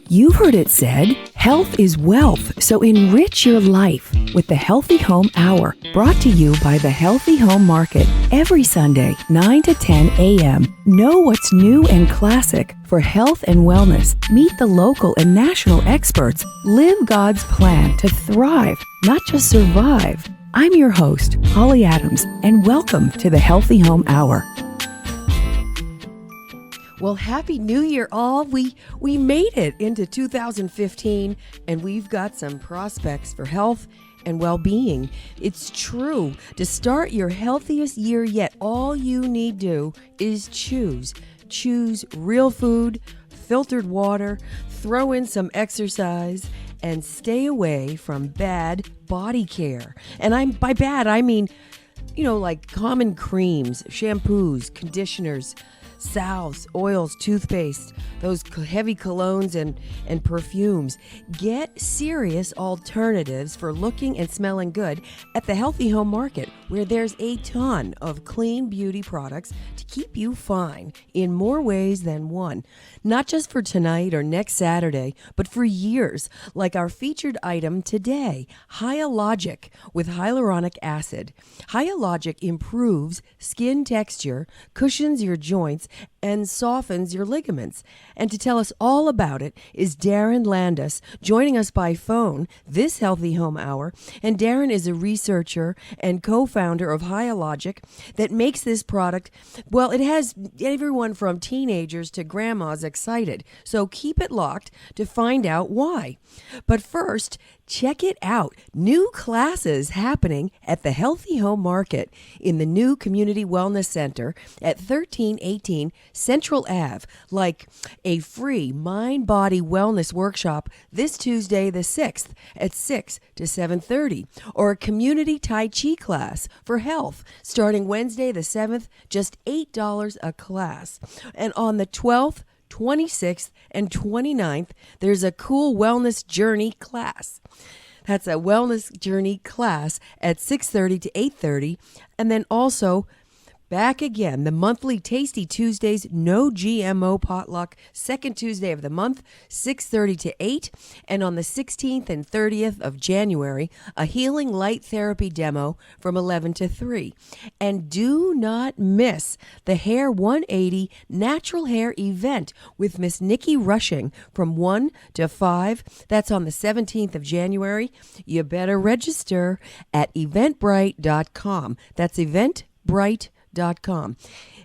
You've heard it said, health is wealth, so enrich your life with the Healthy Home Hour, brought to you by the Healthy Home Market, every Sunday, 9 to 10 a.m. Know what's new and classic for health and wellness. Meet the local and national experts. Live God's plan to thrive, not just survive. I'm your host, Holly Adams, and welcome to the Healthy Home Hour. Well, Happy New Year, all. We made it into 2015, and we've got some prospects for health and well-being. It's true. To start your healthiest year yet, all you need do is choose. Choose real food, filtered water, throw in some exercise, and stay away from bad body care. And by bad, I mean, like common creams, shampoos, conditioners, salves, oils, toothpaste, those heavy colognes and perfumes. Get serious alternatives for looking and smelling good at the Healthy Home Market, where there's a ton of clean beauty products to keep you fine in more ways than one. Not just for tonight or next Saturday, but for years, like our featured item today, Hyalogic with Hyaluronic Acid. Hyalogic improves skin texture, cushions your joints, and softens your ligaments. And to tell us all about it is Darren Landis, joining us by phone this Healthy Home Hour. And Darren is a researcher and co-founder of Hyalogic that makes this product, well, it has everyone from teenagers to grandmas excited. So keep it locked to find out why. But first, check it out. New classes happening at the Healthy Home Market in the new Community Wellness Center at 1318 Central Ave, like a free mind-body wellness workshop this Tuesday the 6th at 6 to 7:30, or a community Tai Chi class for health starting Wednesday the 7th, just $8 a class. And on the 12th, 26th, and 29th, there's a cool wellness journey class. That's a wellness journey class at 6:30 to 8:30. And then also, back again, the monthly Tasty Tuesdays, no GMO potluck, second Tuesday of the month, 6:30 to 8. And on the 16th and 30th of January, a healing light therapy demo from 11 to 3. And do not miss the Hair 180 Natural Hair event with Miss Nikki Rushing from 1 to 5. That's on the 17th of January. You better register at eventbrite.com. That's eventbrite.com.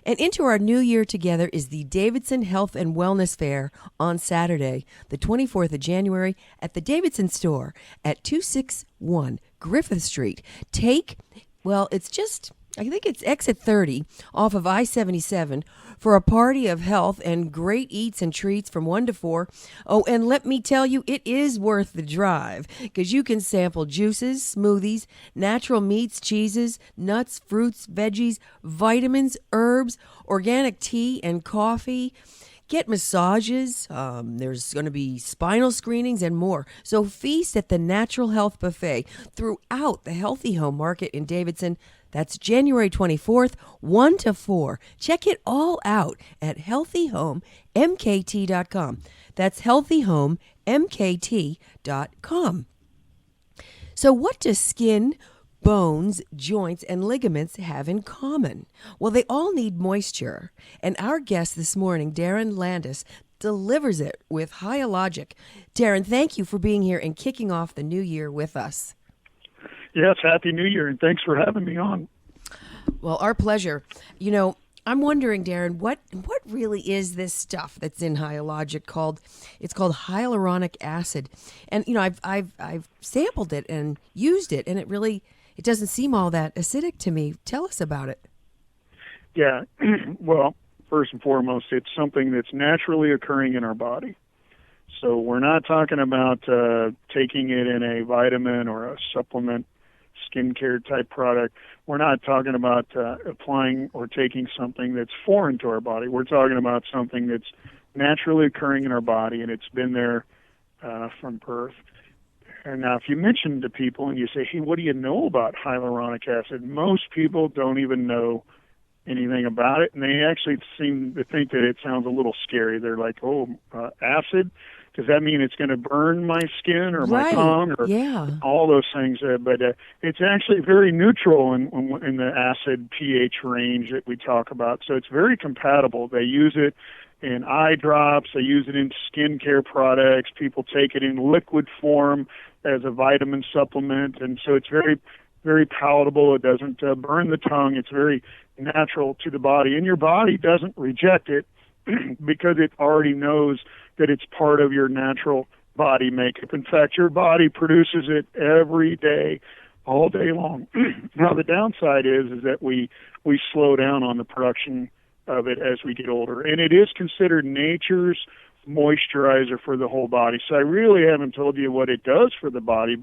And into our new year together is the Davidson Health and Wellness Fair on Saturday, the 24th of January at the Davidson store at 261 Griffith Street. I think it's exit 30 off of I-77 for a party of health and great eats and treats from 1 to 4. Oh, and let me tell you, it is worth the drive because you can sample juices, smoothies, natural meats, cheeses, nuts, fruits, veggies, vitamins, herbs, organic tea and coffee. Get massages, there's going to be spinal screenings and more. So feast at the Natural Health Buffet throughout the Healthy Home Market in Davidson. That's January 24th, 1 to 4. Check it all out at healthyhomemkt.com. That's healthyhomemkt.com. So what does skin, bones, joints, and ligaments have in common? Well, they all need moisture. And our guest this morning, Darren Landis, delivers it with Hyalogic. Darren, thank you for being here and kicking off the new year with us. Yes, Happy New Year, and thanks for having me on. Well, our pleasure. I'm wondering, Darren, what really is this stuff that's in Hyalogic called hyaluronic acid? And I've sampled it and used it, and it doesn't seem all that acidic to me. Tell us about it. Yeah, well, first and foremost, it's something that's naturally occurring in our body. So we're not talking about taking it in a vitamin or a supplement, skincare type product. We're not talking about applying or taking something that's foreign to our body. We're talking about something that's naturally occurring in our body, and it's been there from birth. And now if you mention to people and you say, hey, what do you know about hyaluronic acid? Most people don't even know anything about it, and they actually seem to think that it sounds a little scary. They're like, "Oh, acid? Does that mean it's going to burn my skin or my tongue or all those things?" But it's actually very neutral in the acid pH range that we talk about. So it's very compatible. They use it in eye drops. They use it in skincare products. People take it in liquid form as a vitamin supplement, and so it's very, very palatable. It doesn't burn the tongue. It's very natural to the body, and your body doesn't reject it because it already knows that it's part of your natural body makeup. In fact, your body produces it every day, all day long. Now, the downside is that we slow down on the production of it as we get older, and it is considered nature's moisturizer for the whole body. So I really haven't told you what it does for the body.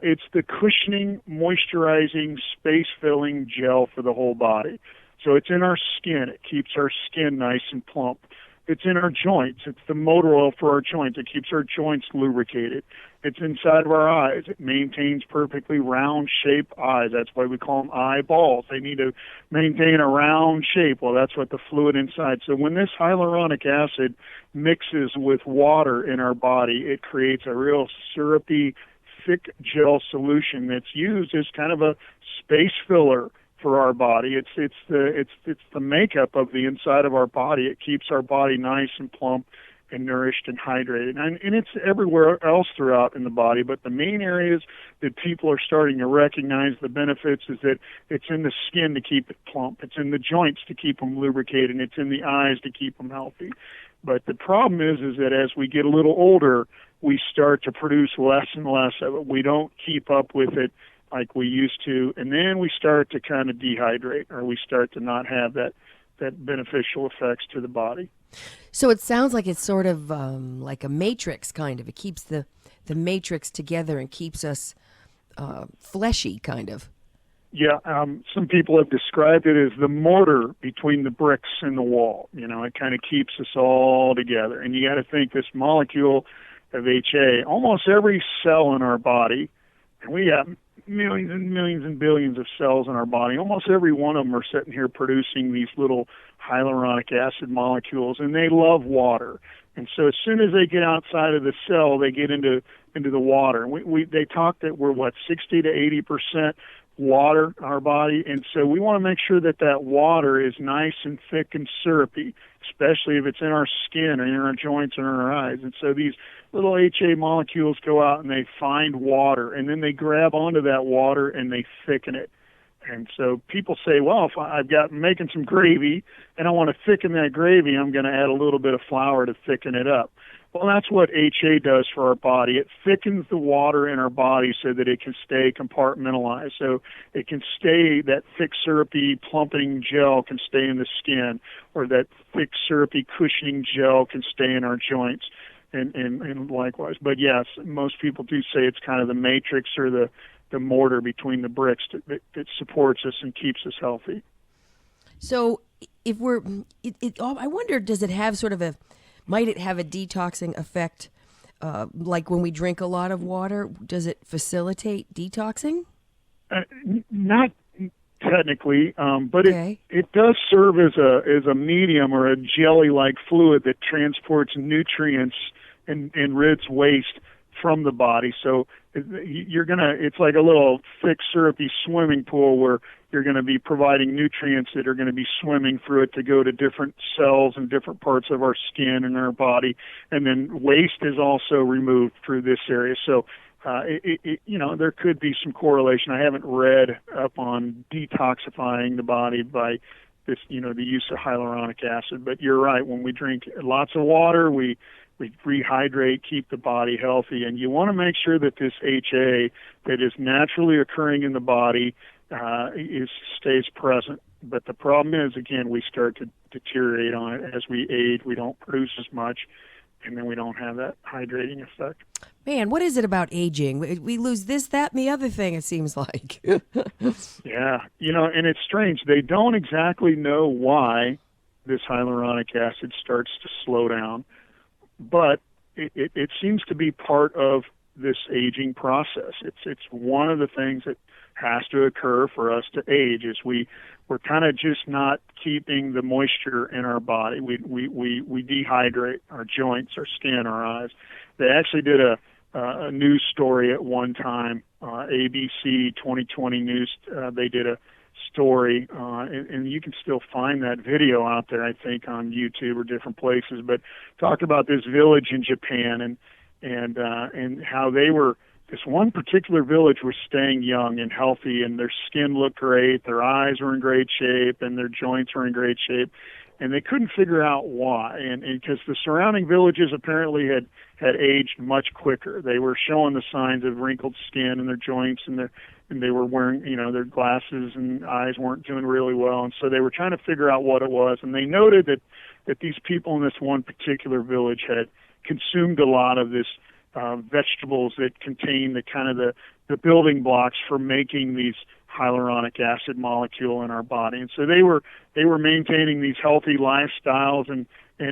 It's the cushioning, moisturizing, space-filling gel for the whole body. So it's in our skin. It keeps our skin nice and plump. It's in our joints. It's the motor oil for our joints. It keeps our joints lubricated. It's inside of our eyes. It maintains perfectly round-shaped eyes. That's why we call them eyeballs. They need to maintain a round shape. Well, that's what the fluid inside. So when this hyaluronic acid mixes with water in our body, it creates a real syrupy, thick gel solution that's used as kind of a space filler for our body. It's the makeup of the inside of our body. It keeps our body nice and plump and nourished and hydrated. And it's everywhere else throughout in the body, but the main areas that people are starting to recognize the benefits is that it's in the skin to keep it plump. It's in the joints to keep them lubricated, and it's in the eyes to keep them healthy. But the problem is that as we get a little older, we start to produce less and less of it. We don't keep up with it like we used to, and then we start to kind of dehydrate, or we start to not have that beneficial effects to the body. So it sounds like it's sort of like a matrix, kind of. It keeps the matrix together and keeps us fleshy, kind of. Yeah, some people have described it as the mortar between the bricks and the wall. You know, it kind of keeps us all together. And you got to think this molecule of HA, almost every cell in our body, and we have millions and millions and billions of cells in our body, almost every one of them are sitting here producing these little hyaluronic acid molecules, and they love water. And so as soon as they get outside of the cell, they get into the water. They talk that we're 60 to 80% water in our body, and so we want to make sure that water is nice and thick and syrupy, especially if it's in our skin or in our joints or in our eyes. And so these little HA molecules go out and they find water, and then they grab onto that water and they thicken it. And so people say, well, if I've got making some gravy and I want to thicken that gravy, I'm going to add a little bit of flour to thicken it up. Well, that's what HA does for our body. It thickens the water in our body so that it can stay compartmentalized. So it can stay, that thick, syrupy, plumping gel can stay in the skin, or that thick, syrupy, cushioning gel can stay in our joints, and likewise. But yes, most people do say it's kind of the matrix or the mortar between the bricks that supports us and keeps us healthy. So if I wonder, does it have might it have a detoxing effect, like when we drink a lot of water? Does it facilitate detoxing? Not technically, but okay. it does serve as a medium or a jelly-like fluid that transports nutrients and rids waste from the body. So it's like a little thick, syrupy swimming pool where you're going to be providing nutrients that are going to be swimming through it to go to different cells and different parts of our skin and our body. And then waste is also removed through this area. So, there could be some correlation. I haven't read up on detoxifying the body by this, the use of hyaluronic acid. But you're right. When we drink lots of water, we rehydrate, keep the body healthy. And you want to make sure that this HA that is naturally occurring in the body stays present. But the problem is, again, we start to deteriorate on it as we age. We don't produce as much, and then we don't have that hydrating effect. Man, what is it about aging? We lose this, that, and the other thing, it seems like. Yeah, and it's strange. They don't exactly know why this hyaluronic acid starts to slow down, but it seems to be part of this aging process. It's one of the things that has to occur for us to age. Is we're kind of just not keeping the moisture in our body. We dehydrate our joints, our skin, our eyes. They actually did a news story at one time, ABC 2020 News. They did a story, and you can still find that video out there, I think, on YouTube or different places. But talked about this village in Japan and how they were. This one particular village was staying young and healthy, and their skin looked great, their eyes were in great shape, and their joints were in great shape, and they couldn't figure out why. And because the surrounding villages apparently had aged much quicker. They were showing the signs of wrinkled skin in their joints, and they were wearing, their glasses and eyes weren't doing really well, and so they were trying to figure out what it was. And they noted that these people in this one particular village had consumed a lot of this vegetables that contain the building blocks for making these hyaluronic acid molecule in our body. And so they were maintaining these healthy lifestyles and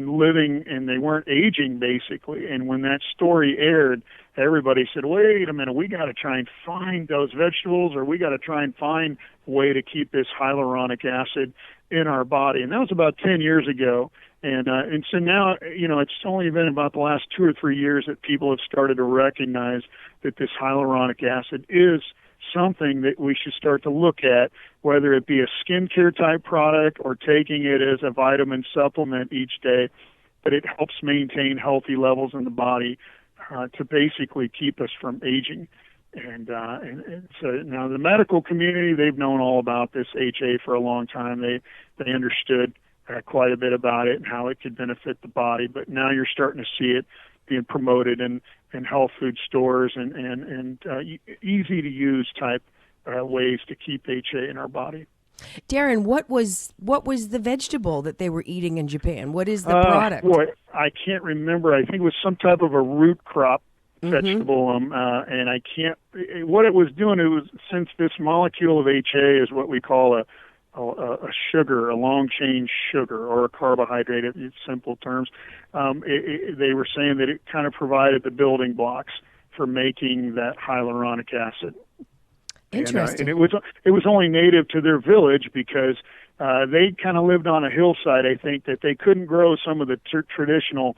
living, and they weren't aging basically. And when that story aired, everybody said, wait a minute, we got to try and find those vegetables, or we got to try and find a way to keep this hyaluronic acid in our body. And that was about 10 years ago. And so now, it's only been about the last 2 or 3 years that people have started to recognize that this hyaluronic acid is something that we should start to look at, whether it be a skincare type product or taking it as a vitamin supplement each day, but it helps maintain healthy levels in the body to basically keep us from aging. And so now the medical community, they've known all about this HA for a long time. They understood quite a bit about it and how it could benefit the body, but now you're starting to see it being promoted in health food stores and easy to use type ways to keep HA in our body. Darren, what was the vegetable that they were eating in Japan? What is the product? Boy, I can't remember. I think it was some type of a root crop vegetable, and I can't. What it was doing, it was, since this molecule of HA is what we call a sugar, a long-chain sugar, or a carbohydrate in simple terms. They were saying that it kind of provided the building blocks for making that hyaluronic acid. Interesting. And it was only native to their village because they kind of lived on a hillside. I think that they couldn't grow some of the traditional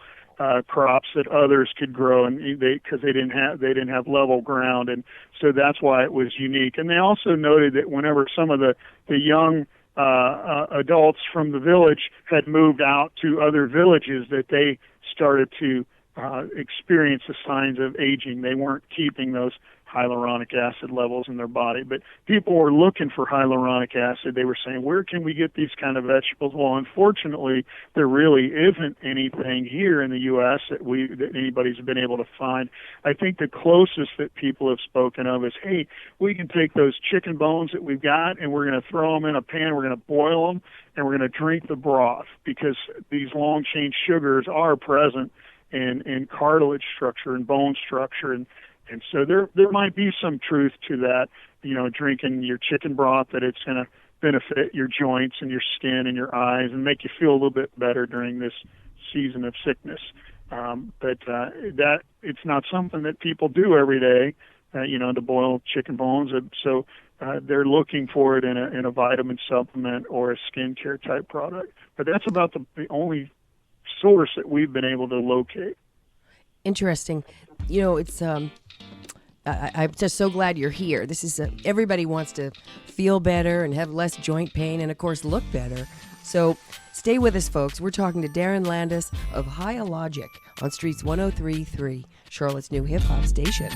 crops that others could grow, and because they didn't have level ground, and so that's why it was unique. And they also noted that whenever some of the young adults from the village had moved out to other villages, that they started to experience the signs of aging. They weren't keeping those hyaluronic acid levels in their body, but people were looking for hyaluronic acid. They were saying, where can we get these kind of vegetables? Well, unfortunately, there really isn't anything here in the U.S. that anybody's been able to find. I think the closest that people have spoken of is, hey, we can take those chicken bones that we've got and we're going to throw them in a pan, we're going to boil them, and we're going to drink the broth, because these long-chain sugars are present in cartilage structure and bone structure, and so there might be some truth to that, drinking your chicken broth, that it's going to benefit your joints and your skin and your eyes and make you feel a little bit better during this season of sickness. But that it's not something that people do every day, to boil chicken bones. So they're looking for it in a vitamin supplement or a skincare type product. But that's about the only source that we've been able to locate. Interesting. It's I'm just so glad you're here. This is everybody wants to feel better and have less joint pain and, of course, look better. So stay with us, folks. We're talking to Darren Landis of Hyalogic on Streets 103.3, Charlotte's new hip-hop station.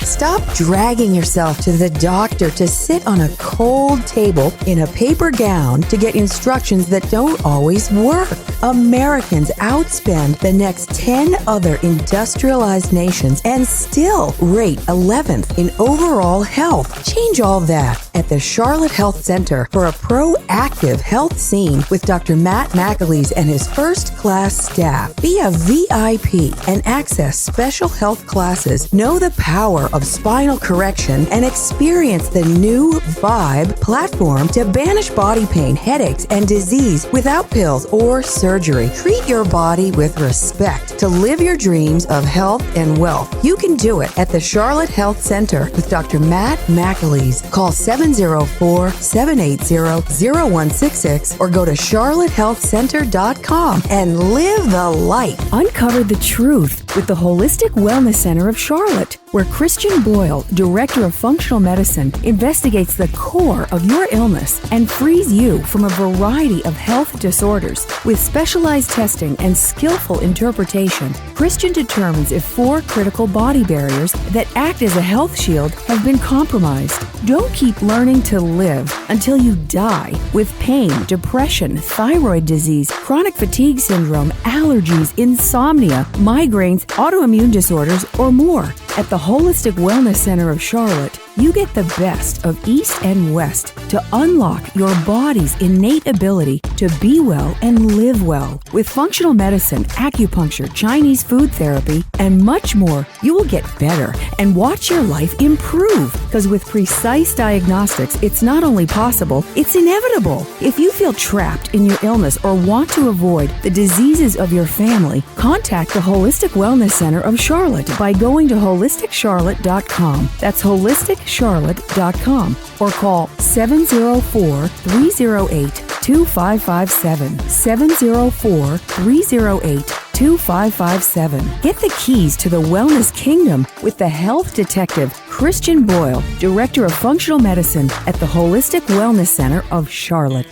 Stop dragging yourself to the doctor to sit on a cold table in a paper gown to get instructions that don't always work. Americans outspend the next 10 other industrialized nations and still rate 11th in overall health. Change all that at the Charlotte Health Center for a proactive health scene with Dr. Matt McAleese and his first-class staff. Be a VIP and access special health classes. Know the power of spinal correction and experience the new Vibe platform to banish body pain, headaches, and disease without pills or surgery. surgery. Treat your body with respect to live your dreams of health and wealth. You can do it at the Charlotte Health Center with Dr. Matt McAleese. Call 704-780-0166 or go to charlottehealthcenter.com and live the life. Uncover the truth with the Holistic Wellness Center of Charlotte, where Christian Boyle, Director of Functional Medicine, investigates the core of your illness and frees you from a variety of health disorders. With specialized testing and skillful interpretation, Christian determines if 4 critical body barriers that act as a health shield have been compromised. Don't keep learning to live until you die with pain, depression, thyroid disease, chronic fatigue syndrome, allergies, insomnia, migraines, autoimmune disorders, or more. At the Holistic Wellness Center of Charlotte, you get the best of East and West to unlock your body's innate ability to be well and live well. With functional medicine, acupuncture, Chinese food therapy, and much more, you will get better and watch your life improve. Because with precise diagnostics, it's not only possible, it's inevitable. If you feel trapped in your illness or want to avoid the diseases of your family, contact the Holistic Wellness Center of Charlotte by going to holisticcharlotte.com. That's holisticcharlotte.com or call 704-308-2557. 704-308-2557. Get the keys to the wellness kingdom with the health detective Christian Boyle, Director of Functional Medicine at the Holistic Wellness Center of Charlotte.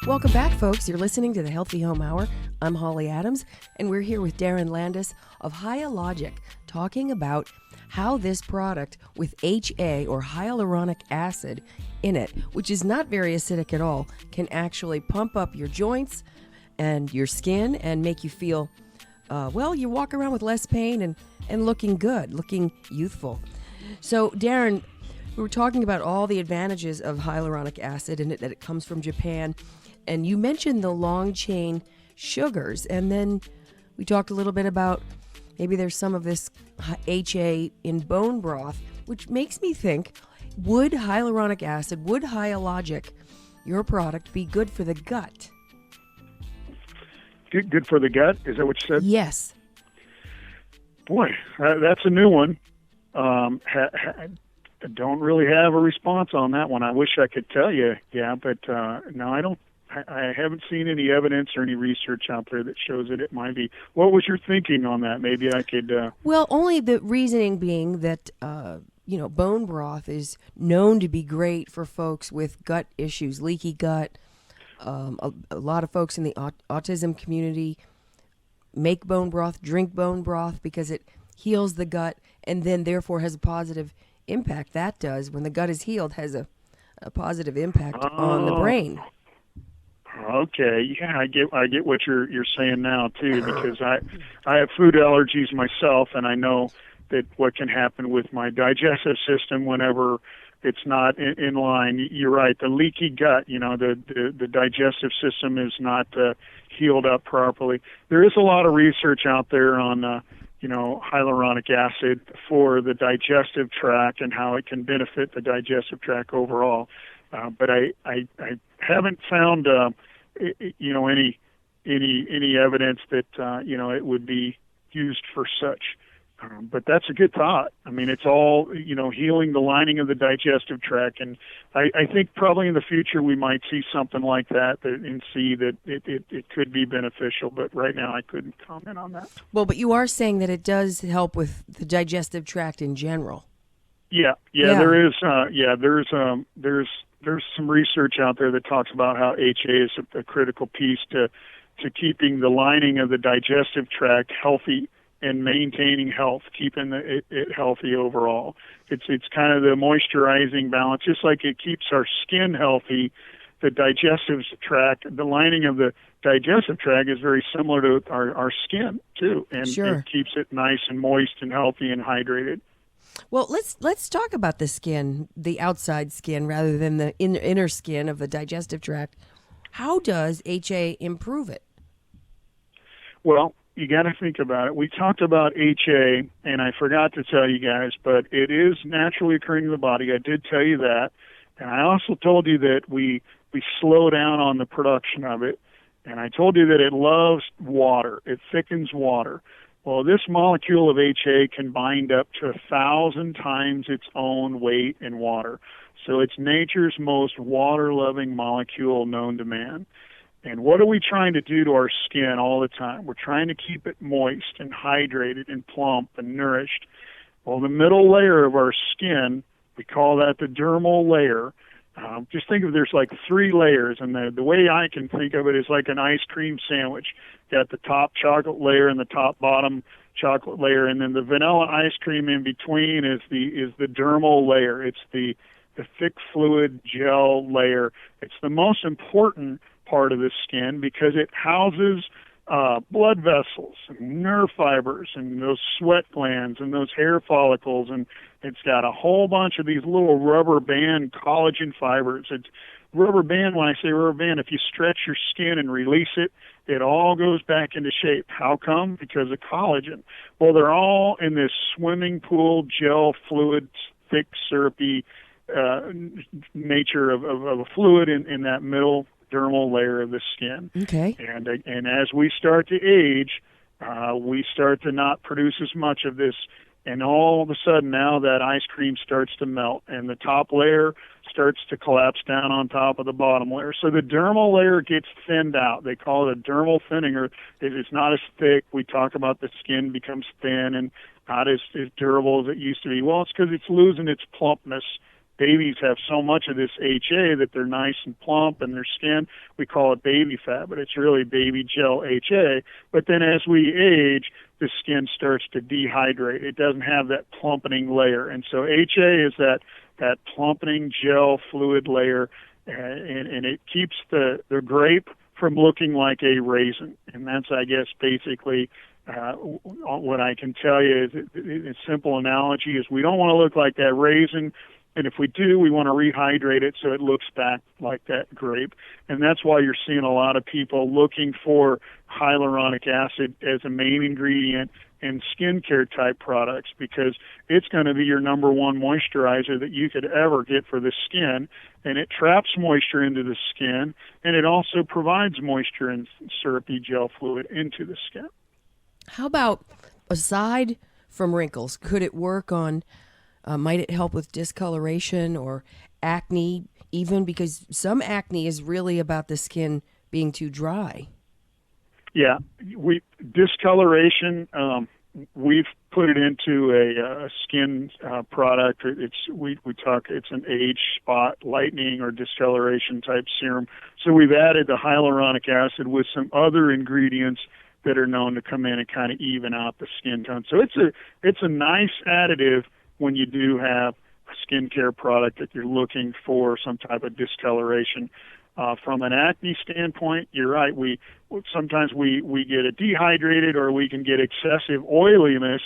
Welcome back, folks. You're listening to the Healthy Home Hour. I'm Holly Adams, and we're here with Darren Landis of Hyalogic, talking about how this product with HA, or hyaluronic acid, in it, which is not very acidic at all, can actually pump up your joints and your skin and make you feel, you walk around with less pain and looking good, looking youthful. So, Darren, we were talking about all the advantages of hyaluronic acid and that it comes from Japan. And you mentioned the long-chain sugars, and then we talked a little bit about maybe there's some of this HA in bone broth, which makes me think, would hyaluronic acid, would Hyalogic, your product, be good for the gut? Good for the gut? Is that what you said? Yes. Boy, that's a new one. I don't really have a response on that one. I wish I could tell you, but no, I don't. I haven't seen any evidence or any research out there that shows that it might be. What was your thinking on that? Maybe I could... Well, only the reasoning being that, bone broth is known to be great for folks with gut issues, leaky gut. A lot of folks in the autism community make bone broth, drink bone broth because it heals the gut and then therefore has a positive impact. That does, when the gut is healed, has a positive impact on the brain. Okay, yeah, I get what you're saying now too, because I have food allergies myself, and I know that what can happen with my digestive system whenever it's not in line. You're right, the leaky gut, the digestive system is not healed up properly. There is a lot of research out there on hyaluronic acid for the digestive tract and how it can benefit the digestive tract overall. But I haven't found any evidence that it would be used for such. But that's a good thought. I mean, it's all healing the lining of the digestive tract, and I think probably in the future we might see something like that and see that it could be beneficial. But right now I couldn't comment on that. Well, but you are saying that it does help with the digestive tract in general. Yeah. There is. There's some research out there that talks about how HA is a critical piece to keeping the lining of the digestive tract healthy and maintaining health, keeping it healthy overall. It's kind of the moisturizing balance, just like it keeps our skin healthy. The digestive tract, the lining of the digestive tract is very similar to our skin too, and Sure. it keeps it nice and moist and healthy and hydrated. Well, let's talk about the skin, the outside skin, rather than the inner skin of the digestive tract. How does HA improve it? Well, you got to think about it. We talked about HA, and I forgot to tell you guys, but it is naturally occurring in the body. I did tell you that, And I also told you that we slow down on the production of it. And I told you that it loves water. It thickens water. Well, this molecule of HA can bind up to 1,000 times its own weight in water. So it's nature's most water-loving molecule known to man. And what are we trying to do to our skin all the time? We're trying to keep it moist and hydrated and plump and nourished. Well, the middle layer of our skin, we call that the dermal layer. Just think of there's like 3 layers, and the way I can think of it is like an ice cream sandwich. Got the top chocolate layer and the top bottom chocolate layer, and then the vanilla ice cream in between is the dermal layer. It's the thick fluid gel layer. It's the most important part of the skin because it houses blood vessels and nerve fibers and those sweat glands and those hair follicles, and it's got a whole bunch of these little rubber band collagen fibers. It's rubber band. When I say rubber band, if you stretch your skin and release it, it all goes back into shape. How come? Because of collagen. Well, they're all in this swimming pool gel fluid, thick, syrupy nature of a fluid in that middle dermal layer of the skin. Okay. And as we start to age, we start to not produce as much of this, and all of a sudden now that ice cream starts to melt, and the top layer starts to collapse down on top of the bottom layer. So the dermal layer gets thinned out. They call it a dermal thinning, or it's not as thick. We talk about the skin becomes thin and not as durable as it used to be. Well, it's because it's losing its plumpness. Babies have so much of this HA that they're nice and plump in their skin. We call it baby fat, but it's really baby gel HA. But then as we age, the skin starts to dehydrate. It doesn't have that plumpening layer. And so HA is that plumpening gel fluid layer, and it keeps the grape from looking like a raisin. And that's, I guess, basically what I can tell you is a simple analogy is we don't want to look like that raisin. And if we do, we want to rehydrate it so it looks back like that grape. And that's why you're seeing a lot of people looking for hyaluronic acid as a main ingredient in skincare type products, because it's going to be your number one moisturizer that you could ever get for the skin. And it traps moisture into the skin, and it also provides moisture and syrupy gel fluid into the skin. How about, aside from wrinkles, could it work on might it help with discoloration or acne, even? Because some acne is really about the skin being too dry. Yeah, discoloration, we've put it into a skin product. It's an age spot lightening or discoloration type serum. So we've added the hyaluronic acid with some other ingredients that are known to come in and kind of even out the skin tone. So it's a nice additive when you do have a skincare product that you're looking for some type of discoloration. From an acne standpoint, you're right. Sometimes we get it dehydrated, or we can get excessive oiliness,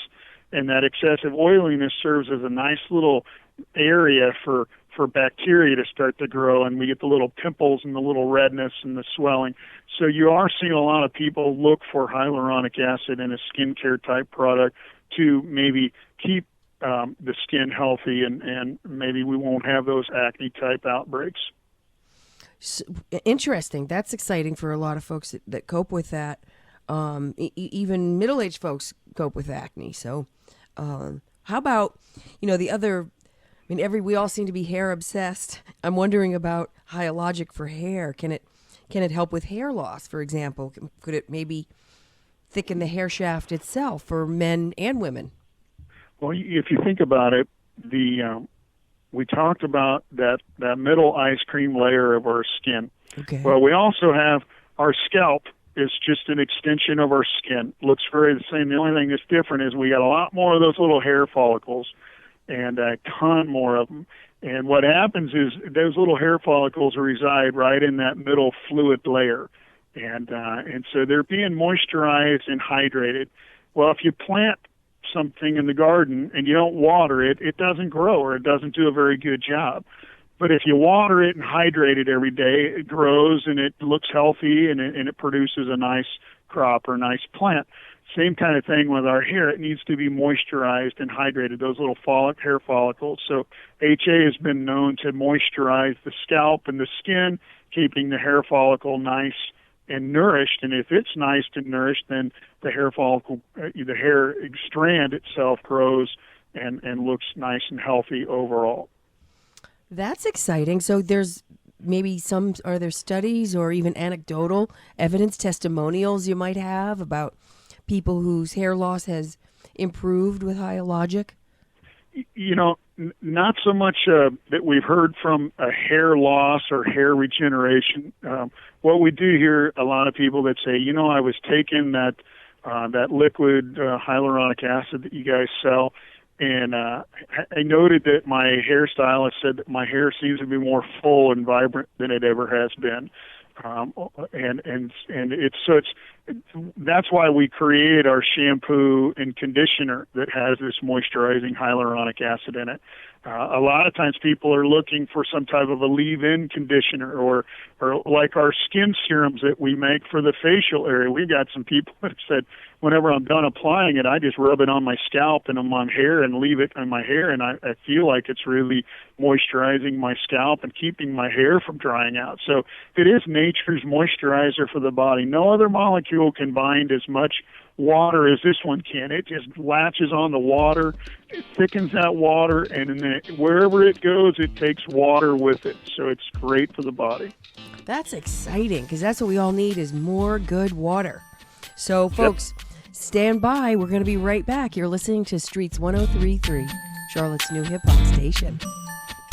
and that excessive oiliness serves as a nice little area for bacteria to start to grow, and we get the little pimples and the little redness and the swelling. So you are seeing a lot of people look for hyaluronic acid in a skincare type product to maybe keep the skin healthy, and maybe we won't have those acne type outbreaks. So, interesting. That's exciting for a lot of folks that cope with that. Even middle-aged folks cope with acne. So how about, the other, we all seem to be hair obsessed. I'm wondering about Hyalogic for hair. Can it help with hair loss, for example? Could it maybe thicken the hair shaft itself for men and women? Well, if you think about it, we talked about that middle ice cream layer of our skin. Okay. Well, we also have our scalp is just an extension of our skin. Looks very the same. The only thing that's different is we got a lot more of those little hair follicles, and a ton more of them. And what happens is those little hair follicles reside right in that middle fluid layer, and so they're being moisturized and hydrated. Well, if you plant something in the garden and you don't water it, it doesn't grow, or it doesn't do a very good job. But if you water it and hydrate it every day, it grows and it looks healthy, and it produces a nice crop or nice plant. Same kind of thing with our hair. It needs to be moisturized and hydrated, those little hair follicles. So HA has been known to moisturize the scalp and the skin, keeping the hair follicle nice and nourished. And if it's nice and nourished, then the hair follicle, the hair strand itself grows and looks nice and healthy overall. That's exciting. So there's maybe are there studies or even anecdotal evidence, testimonials you might have about people whose hair loss has improved with Hyalogic? Not so much that we've heard from a hair loss or hair regeneration. What we do hear a lot of people that say, I was taking that liquid hyaluronic acid that you guys sell, and I noted that my hairstylist said that my hair seems to be more full and vibrant than it ever has been. That's why we created our shampoo and conditioner that has this moisturizing hyaluronic acid in it. A lot of times people are looking for some type of a leave-in conditioner or like our skin serums that we make for the facial area. We got some people that said, whenever I'm done applying it, I just rub it on my scalp and on my hair and leave it on my hair, and I feel like it's really moisturizing my scalp and keeping my hair from drying out. So it is nature's moisturizer for the body. No other molecule can bind as much water as this one can. It just latches on the water, it thickens that water, and then wherever it goes, it takes water with it. So it's great for the body. That's exciting, because that's what we all need is more good water. So, folks, stand by. We're going to be right back. You're listening to Streets 103.3, Charlotte's new hip-hop station.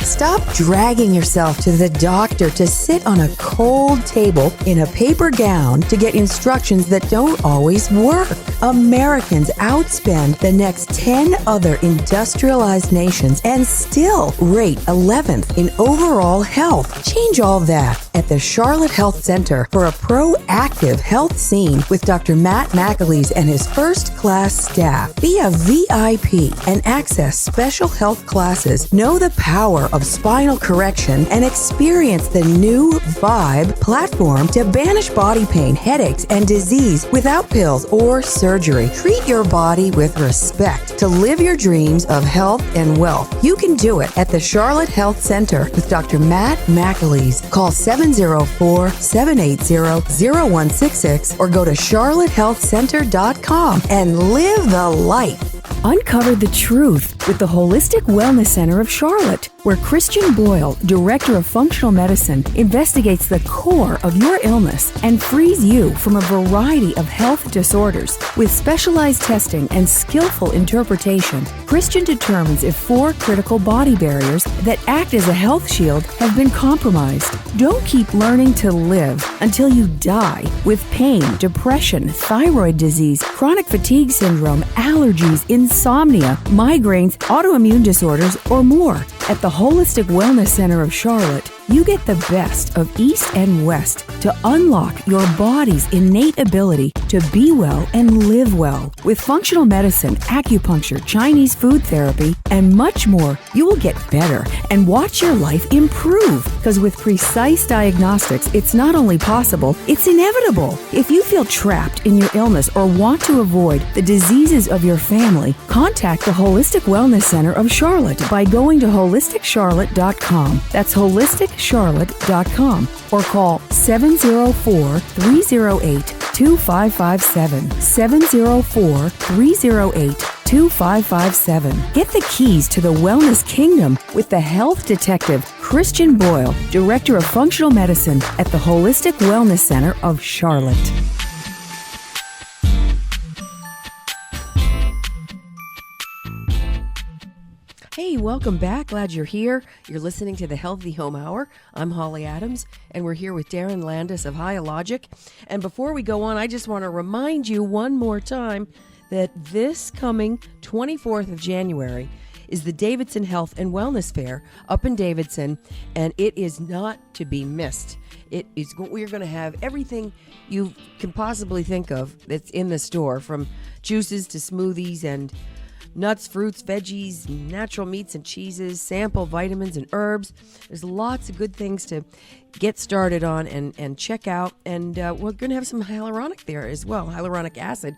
Stop dragging yourself to the doctor to sit on a cold table in a paper gown to get instructions that don't always work. Americans outspend the next 10 other industrialized nations and still rate 11th in overall health. Change all that at the Charlotte Health Center for a proactive health scene with Dr. Matt McAleese and his first-class staff. Be a VIP and access special health classes. Know the power of spinal correction and experience the new Vibe platform to banish body pain, headaches, and disease without pills or surgery. Treat your body with respect to live your dreams of health and wealth. You can do it at the Charlotte Health Center with Dr. Matt McAleese. Call 704-780-0166 or go to charlottehealthcenter.com and live the life. Uncover the truth with the Holistic Wellness Center of Charlotte, where Christian Boyle, Director of Functional Medicine, investigates the core of your illness and frees you from a variety of health disorders. With specialized testing and skillful interpretation, Christian determines if 4 critical body barriers that act as a health shield have been compromised. Don't keep learning to live until you die with pain, depression, thyroid disease, chronic fatigue syndrome, allergies, insomnia, migraines, autoimmune disorders, or more. At the Holistic Wellness Center of Charlotte, you get the best of East and West to unlock your body's innate ability to be well and live well. With functional medicine, acupuncture, Chinese food therapy, and much more, you will get better and watch your life improve. Because with precise diagnostics, it's not only possible, it's inevitable. If you feel trapped in your illness or want to avoid the diseases of your family, contact the Holistic Wellness Center of Charlotte by going to holisticcharlotte.com. That's holisticcharlotte.com or call 704-308-2557. 704-308-2557. Get the keys to the wellness kingdom with the health detective Christian Boyle, Director of Functional Medicine at the Holistic Wellness Center of Charlotte. Hey, welcome back. Glad you're here. You're listening to the Healthy Home Hour. I'm Holly Adams, and we're here with Darren Landis of Hyalogic. And before we go on, I just want to remind you one more time that this coming 24th of January is the Davidson Health and Wellness Fair up in Davidson, and it is not to be missed. We're going to have everything you can possibly think of that's in the store, from juices to smoothies and nuts, fruits, veggies, natural meats and cheeses, sample vitamins and herbs. There's lots of good things to get started on and check out. And we're going to have some hyaluronic there as well, hyaluronic acid.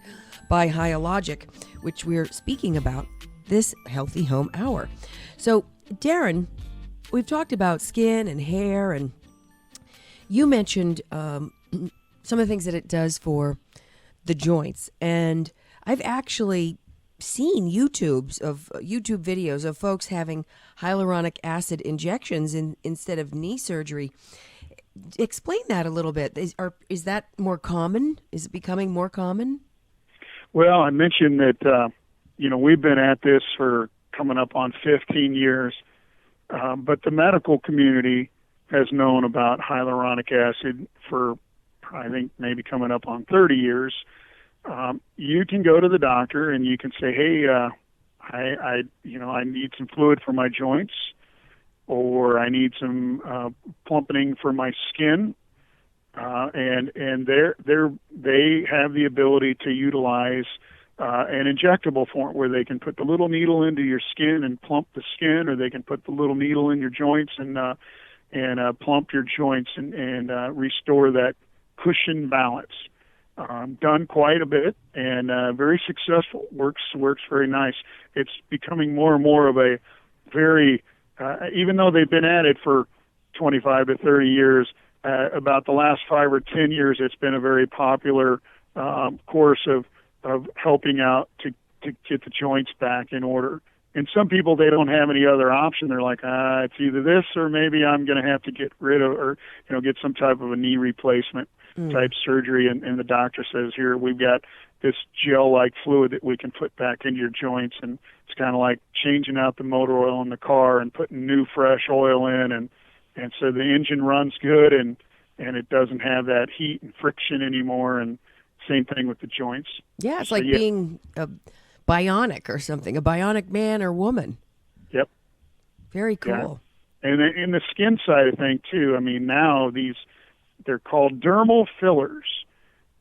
by Hyalogic, which we're speaking about this Healthy Home Hour. So, Darren, we've talked about skin and hair, and you mentioned some of the things that it does for the joints. And I've actually seen YouTube videos of folks having hyaluronic acid injections instead of knee surgery. Explain that a little bit. Is that more common? Is it becoming more common? Well, I mentioned that, we've been at this for coming up on 15 years, but the medical community has known about hyaluronic acid for, I think, maybe coming up on 30 years. You can go to the doctor and you can say, hey, I need some fluid for my joints, or I need some plumpening for my skin, and they have the ability to utilize an injectable form where they can put the little needle into your skin and plump the skin, or they can put the little needle in your joints and plump your joints and restore that cushion balance. Done quite a bit and very successful. Works very nice. It's becoming more and more of a very, even though they've been at it for 25 to 30 years, about the last 5 or 10 years, it's been a very popular course of helping out to get the joints back in order. And some people, they don't have any other option. They're like, it's either this or maybe I'm going to have to get rid of, or get some type of a knee replacement type surgery, and the doctor says, here, we've got this gel-like fluid that we can put back into your joints, and it's kind of like changing out the motor oil in the car and putting new fresh oil in, and so the engine runs good, and it doesn't have that heat and friction anymore, and same thing with the joints. Yeah, it's like being a bionic or something, a bionic man or woman. Yep. Very cool. Yeah. And in the skin side of things, too, I mean, now they're called dermal fillers.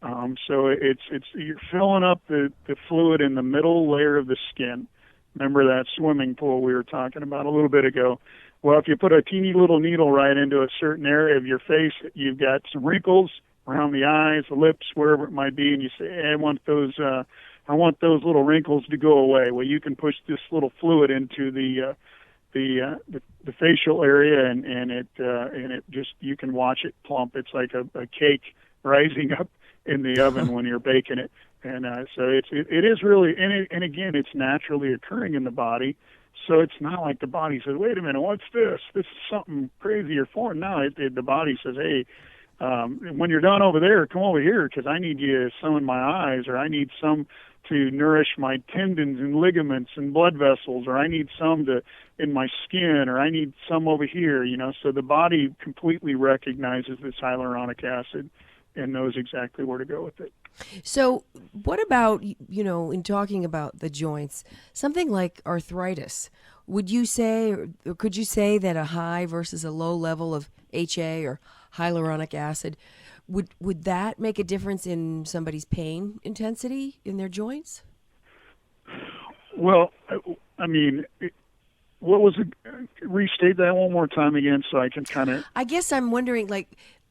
So it's you're filling up the fluid in the middle layer of the skin. Remember that swimming pool we were talking about a little bit ago? Well, if you put a teeny little needle right into a certain area of your face, you've got some wrinkles around the eyes, the lips, wherever it might be, and you say, hey, I want those little wrinkles to go away. Well, you can push this little fluid into the facial area, and it just, you can watch it plump. It's like a cake rising up in the oven when you're baking it, and so it is really, and again, it's naturally occurring in the body, so it's not like the body says, wait a minute, what's this? This is something crazy or foreign. No, the body says, hey, when you're done over there, come over here, because I need you some in my eyes, or I need some to nourish my tendons and ligaments and blood vessels, or I need some in my skin, or I need some over here, so the body completely recognizes this hyaluronic acid and knows exactly where to go with it. So what about, in talking about the joints, something like arthritis? Would you say, or could you say that a high versus a low level of HA or hyaluronic acid, would that make a difference in somebody's pain intensity in their joints? Well, I mean, what was it? Restate that one more time again so I can kind of... I guess I'm wondering, like,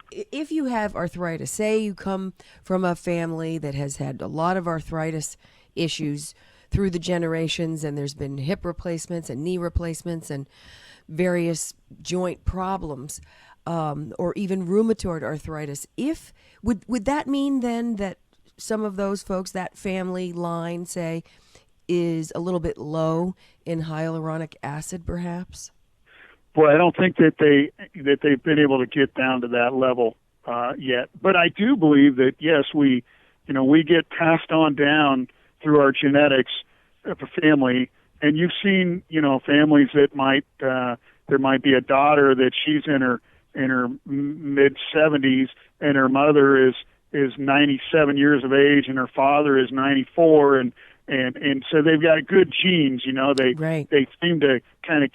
if you have arthritis, say you come from a family that has had a lot of arthritis issues through the generations, and there's been hip replacements and knee replacements and various joint problems, or even rheumatoid arthritis. Would that mean then that some of those folks, that family line, say, is a little bit low in hyaluronic acid, perhaps? Boy, I don't think that they've been able to get down to that level yet. But I do believe that, yes, we get passed on down through our genetics of a family. And you've seen, families that there might be a daughter that she's in her mid 70s, and her mother is 97 years of age, and her father is 94, and so they've got good genes. They seem to kind of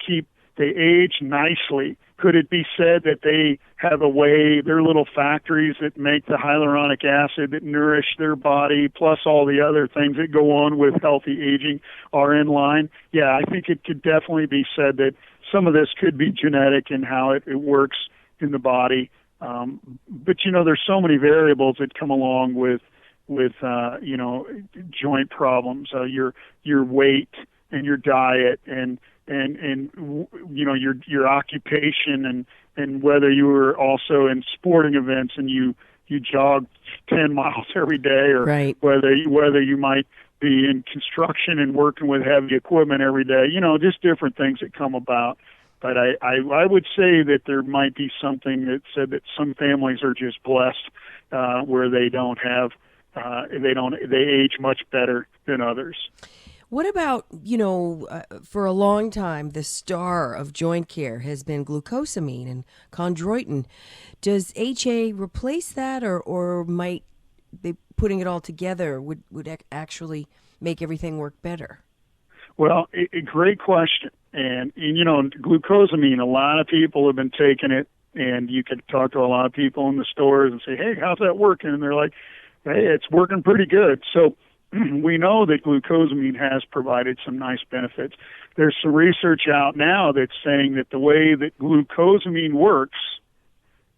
they age nicely. Could it be said that they have a way, their little factories that make the hyaluronic acid that nourish their body, plus all the other things that go on with healthy aging, are in line? Yeah, I think it could definitely be said that some of this could be genetic in how it works in the body. But there's so many variables that come along with joint problems, your weight and your diet and your occupation and whether you were also in sporting events and you jog 10 miles every day, or right. whether you might be in construction and working with heavy equipment every day, just different things that come about. But I would say that there might be something that said that some families are just blessed where they don't have they age much better than others. What about, for a long time, the star of joint care has been glucosamine and chondroitin. Does HA replace that, or might they putting it all together would actually make everything work better? Well, a great question. And glucosamine, a lot of people have been taking it, and you could talk to a lot of people in the stores and say, hey, how's that working? And they're like, hey, it's working pretty good. So we know that glucosamine has provided some nice benefits. There's some research out now that's saying that the way that glucosamine works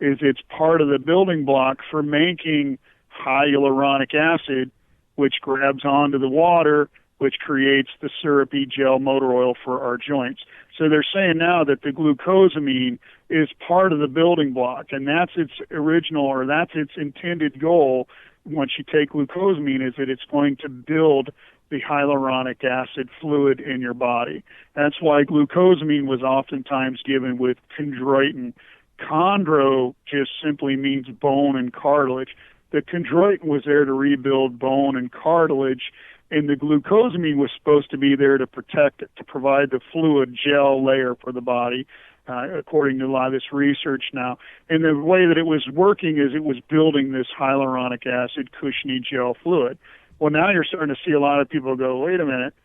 is it's part of the building block for making hyaluronic acid, which grabs onto the water, which creates the syrupy gel motor oil for our joints. So they're saying now that the glucosamine is part of the building block, and that's its original, or that's its intended goal once you take glucosamine, is that it's going to build the hyaluronic acid fluid in your body. That's why glucosamine was oftentimes given with chondroitin. Chondro just simply means bone and cartilage. The chondroitin was there to rebuild bone and cartilage, and the glucosamine was supposed to be there to protect it, to provide the fluid gel layer for the body, according to a lot of this research now. And the way that it was working is it was building this hyaluronic acid cushiony gel fluid. Well, now you're starting to see a lot of people go, wait a minute,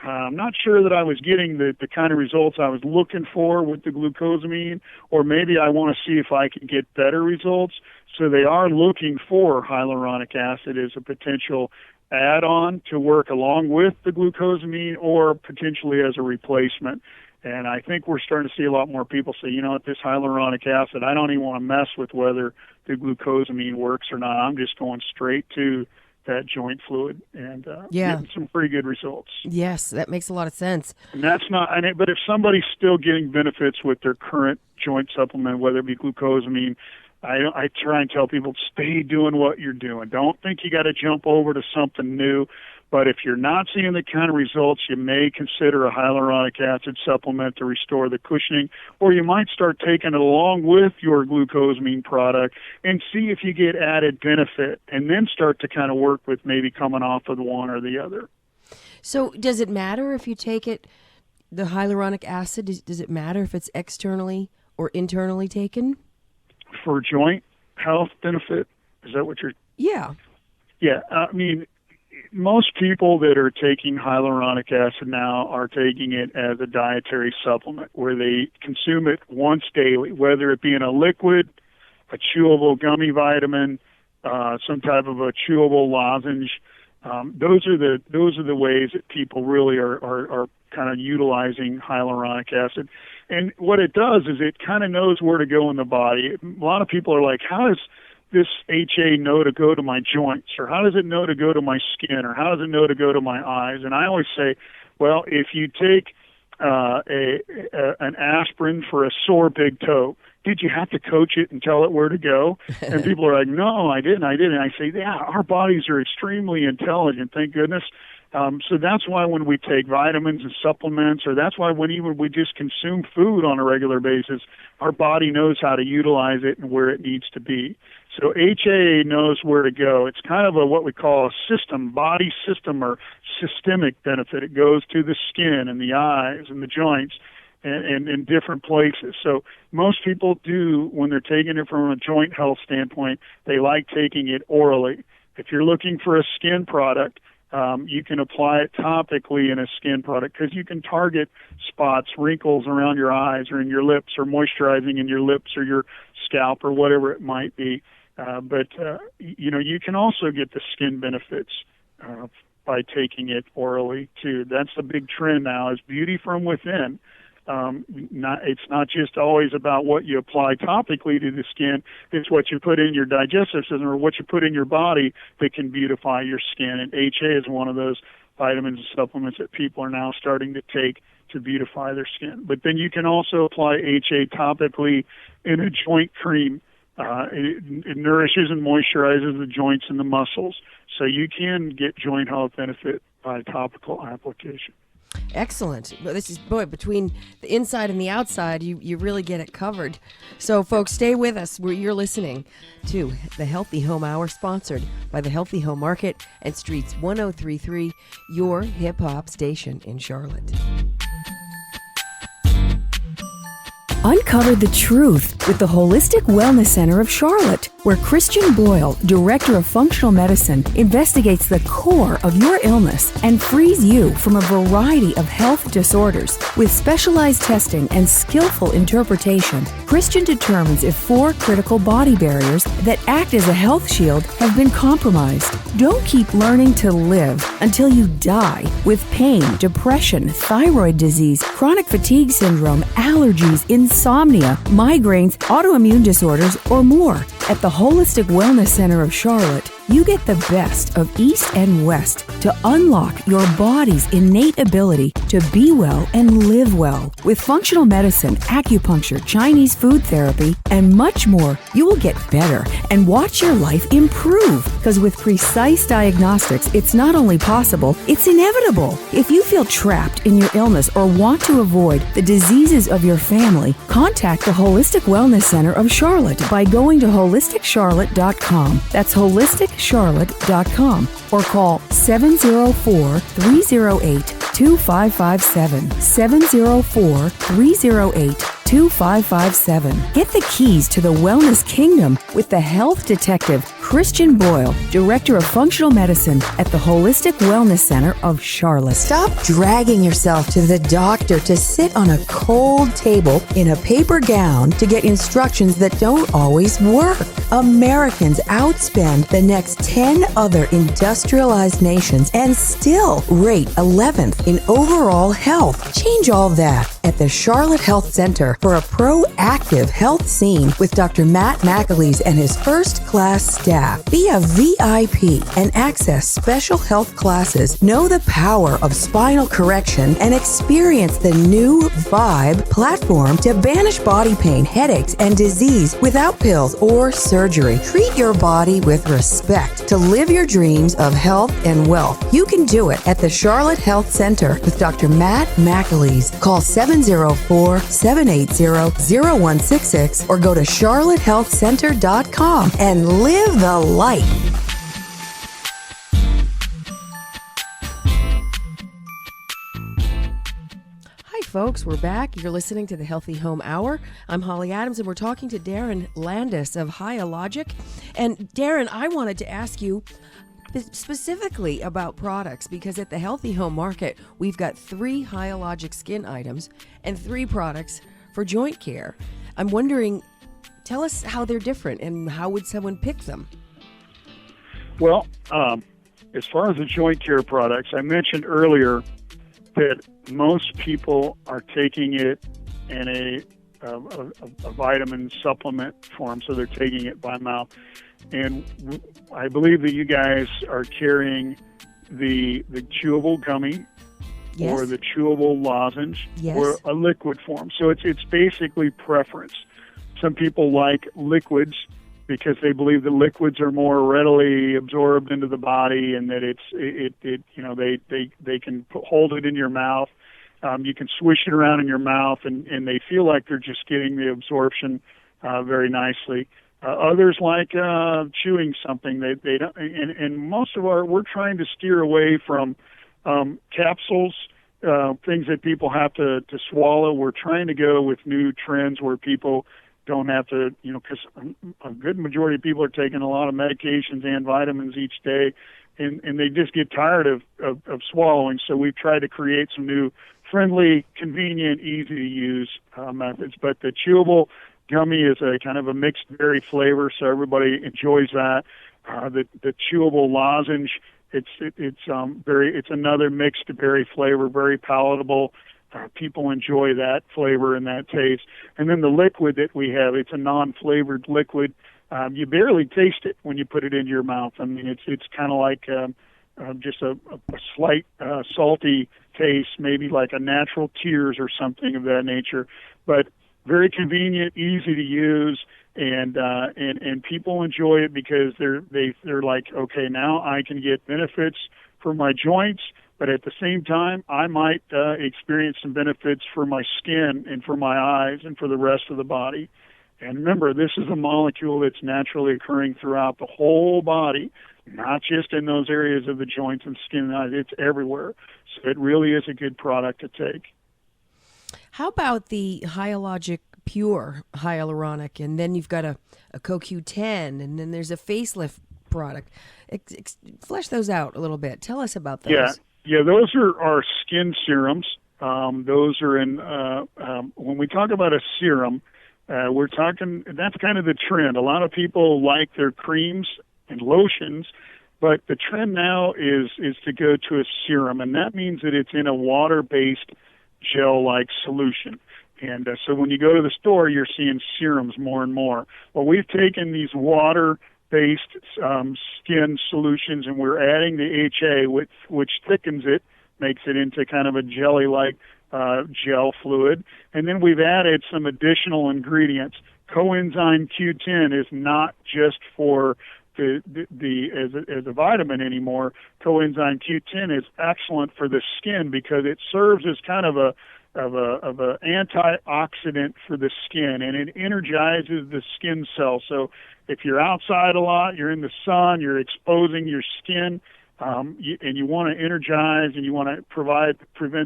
I'm not sure that I was getting the kind of results I was looking for with the glucosamine, or maybe I want to see if I can get better results. So they are looking for hyaluronic acid as a potential add-on to work along with the glucosamine, or potentially as a replacement. And I think we're starting to see a lot more people say, this hyaluronic acid, I don't even want to mess with whether the glucosamine works or not. I'm just going straight to that joint fluid and getting some pretty good results. Yes, that makes a lot of sense. And that's not, but if somebody's still getting benefits with their current joint supplement, whether it be glucosamine, I try and tell people, stay doing what you're doing. Don't think you got to jump over to something new. But if you're not seeing the kind of results, you may consider a hyaluronic acid supplement to restore the cushioning, or you might start taking it along with your glucosamine product and see if you get added benefit, and then start to kind of work with maybe coming off of the one or the other. So does it matter if you take it, the hyaluronic acid, does it matter if it's externally or internally taken? For joint health benefit? Is that what you're... Yeah. Yeah, most people that are taking hyaluronic acid now are taking it as a dietary supplement where they consume it once daily, whether it be in a liquid, a chewable gummy vitamin, some type of a chewable lozenge. Those are the ways that people really are kind of utilizing hyaluronic acid. And what it does is it kind of knows where to go in the body. A lot of people are like, how does this HA know to go to my joints, or how does it know to go to my skin, or how does it know to go to my eyes? And I always say, well, if you take an aspirin for a sore big toe, did you have to coach it and tell it where to go? And people are like, no, I didn't. I say, yeah, our bodies are extremely intelligent, thank goodness. So that's why when we take vitamins and supplements, or that's why when even we just consume food on a regular basis, our body knows how to utilize it and where it needs to be. So HA knows where to go. It's kind of what we call a system, body system, or systemic benefit. It goes to the skin and the eyes and the joints and in different places. So most people do, when they're taking it from a joint health standpoint, they like taking it orally. If you're looking for a skin product, you can apply it topically in a skin product because you can target spots, wrinkles around your eyes or in your lips, or moisturizing in your lips or your scalp or whatever it might be. But you can also get the skin benefits by taking it orally too. That's the big trend now, is beauty from within. It's not just always about what you apply topically to the skin. It's what you put in your digestive system or what you put in your body that can beautify your skin. And HA is one of those vitamins and supplements that people are now starting to take to beautify their skin. But then you can also apply HA topically in a joint cream. It nourishes and moisturizes the joints and the muscles. So you can get joint health benefit by topical application. Excellent. Well, this is, between the inside and the outside, you really get it covered. So, folks, stay with us. You're listening to the Healthy Home Hour, sponsored by the Healthy Home Market and Streets 1033, your hip-hop station in Charlotte. Uncover the truth with the Holistic Wellness Center of Charlotte, where Christian Boyle, Director of Functional Medicine, investigates the core of your illness and frees you from a variety of health disorders. With specialized testing and skillful interpretation, Christian determines if 4 critical body barriers that act as a health shield have been compromised. Don't keep learning to live until you die with pain, depression, thyroid disease, chronic fatigue syndrome, allergies, insomnia, migraines, autoimmune disorders, or more. At the Holistic Wellness Center of Charlotte, you get the best of East and West to unlock your body's innate ability to be well and live well. With functional medicine, acupuncture, Chinese food therapy, and much more, you will get better and watch your life improve. Because with precise diagnostics, it's not only possible, it's inevitable. If you feel trapped in your illness or want to avoid the diseases of your family, contact the Holistic Wellness Center of Charlotte by going to holisticcharlotte.com. That's holisticcharlotte.com, or call 704-308-2557. 704-308-2557. Get the keys to the Wellness Kingdom with the health detective, Christian Boyle, Director of Functional Medicine at the Holistic Wellness Center of Charlotte. Stop dragging yourself to the doctor to sit on a cold table in a paper gown to get instructions that don't always work. Americans outspend the next 10 other industrialized nations and still rate 11th in overall health. Change all that at the Charlotte Health Center for a proactive health scene with Dr. Matt McAleese and his first-class staff. Be a VIP and access special health classes. Know the power of spinal correction and experience the new Vibe platform to banish body pain, headaches, and disease without pills or surgery. Treat your body with respect to live your dreams of health and wealth. You can do it at the Charlotte Health Center with Dr. Matt McAleese. Call 704-780-0166 or go to charlottehealthcenter.com and live the life. Hi, folks. We're back. You're listening to the Healthy Home Hour. I'm Holly Adams, and we're talking to Darren Landis of Hyalogic. And Darren, I wanted to ask you specifically about products, because at the Healthy Home Market, we've got 3 Hyalogic skin items and 3 products for joint care. I'm wondering, tell us how they're different and how would someone pick them? Well, as far as the joint care products, I mentioned earlier that most people are taking it in a vitamin supplement form, so they're taking it by mouth. And I believe that you guys are carrying the chewable gummy, Yes. or the chewable lozenge, Yes. or a liquid form. So it's basically preference. Some people like liquids because they believe that liquids are more readily absorbed into the body, and that they can hold it in your mouth. You can swish it around in your mouth, and they feel like they're just getting the absorption very nicely. Others like chewing something. They don't, and most of we're trying to steer away from capsules, things that people have to swallow. We're trying to go with new trends where people don't have to, because a good majority of people are taking a lot of medications and vitamins each day, and they just get tired of swallowing. So we've tried to create some new friendly, convenient, easy to use methods. But the chewable gummy is a kind of a mixed berry flavor, so everybody enjoys that. The chewable lozenge, it's another mixed berry flavor, very palatable. People enjoy that flavor and that taste. And then the liquid that we have, it's a non-flavored liquid. You barely taste it when you put it into your mouth. I mean, it's kind of like just a slight salty taste, maybe like a natural tears or something of that nature. But very convenient, easy to use, and people enjoy it because they're like, okay, now I can get benefits for my joints, but at the same time, I might experience some benefits for my skin and for my eyes and for the rest of the body. And remember, this is a molecule that's naturally occurring throughout the whole body, not just in those areas of the joints and skin and eyes. It's everywhere. So it really is a good product to take. How about the Hyalogic Pure Hyaluronic, and then you've got a CoQ10, and then there's a facelift product. Flesh those out a little bit. Tell us about those. Yeah, those are our skin serums. Those are in, when we talk about a serum, we're talking, that's kind of the trend. A lot of people like their creams and lotions, but the trend now is to go to a serum, and that means that it's in a water-based gel-like solution. And so when you go to the store, you're seeing serums more and more. Well, we've taken these water-based skin solutions, and we're adding the HA, which thickens it, makes it into kind of a jelly-like gel fluid. And then we've added some additional ingredients. Coenzyme Q10 is not just for as a vitamin anymore. Coenzyme Q10 is excellent for the skin because it serves as kind of a antioxidant for the skin, and it energizes the skin cells. So if you're outside a lot, you're in the sun, you're exposing your skin, and you want to energize and you want to prevent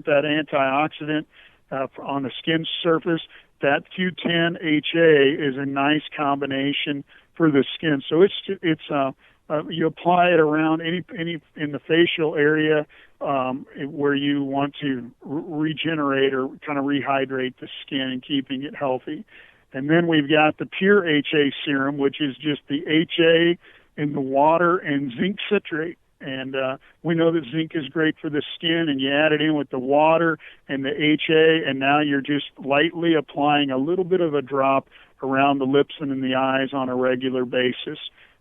that antioxidant on the skin surface, that Q10 HA is a nice combination for the skin. So it's you apply it around any in the facial area where you want to regenerate or kind of rehydrate the skin and keeping it healthy. And then we've got the pure HA serum, which is just the HA in the water and zinc citrate. And we know that zinc is great for the skin, and you add it in with the water and the HA, and now you're just lightly applying a little bit of a drop around the lips and in the eyes on a regular basis.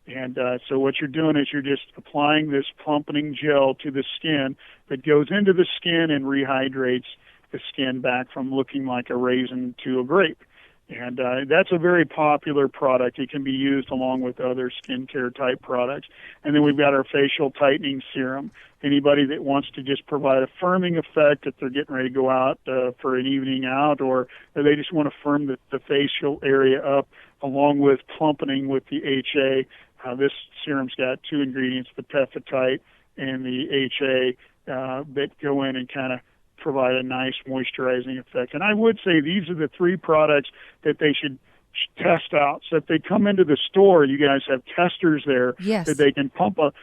And so what you're doing is you're just applying this plumpening gel to the skin that goes into the skin and rehydrates the skin back from looking like a raisin to a grape. And that's a very popular product. It can be used along with other skincare type products. And then we've got our facial tightening serum. Anybody that wants to just provide a firming effect if they're getting ready to go out for an evening out, or they just want to firm the facial area up along with plumpening with the HA. This serum's got two ingredients, the peptide and the HA, that go in and kind of provide a nice moisturizing effect. And I would say these are the three products that they should test out. So if they come into the store, you guys have testers there that they can pump a